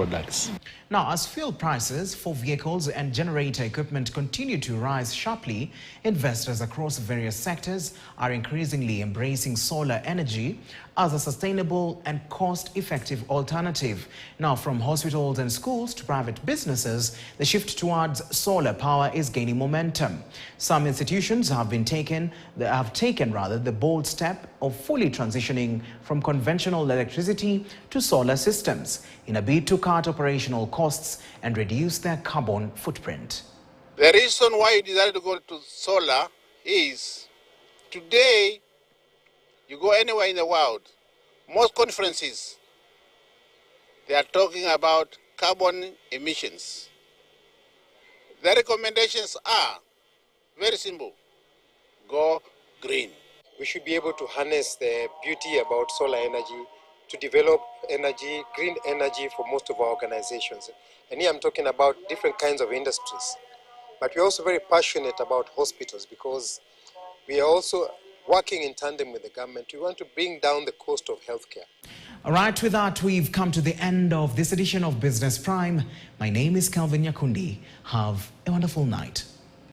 products. Now, as fuel prices for vehicles and generator equipment continue to rise sharply, investors across various sectors are increasingly embracing solar energy as a sustainable and cost-effective alternative. Now, from hospitals and schools to private businesses, the shift towards solar power is gaining momentum. Some institutions have taken the bold step of fully transitioning from conventional electricity to solar systems in a bid to cut operational costs and reduce their carbon footprint. The reason why we decided to go to solar is today, you go anywhere in the world, most conferences, they are talking about carbon emissions. The recommendations are very simple: go green. We should be able to harness the beauty about solar energy to develop energy, green energy for most of our organizations. And here I'm talking about different kinds of industries. But we're also very passionate about hospitals because we are also working in tandem with the government. We want to bring down the cost of healthcare. All right, with that, we've come to the end of this edition of Business Prime. My name is Calvin Yakundi. Have a wonderful night.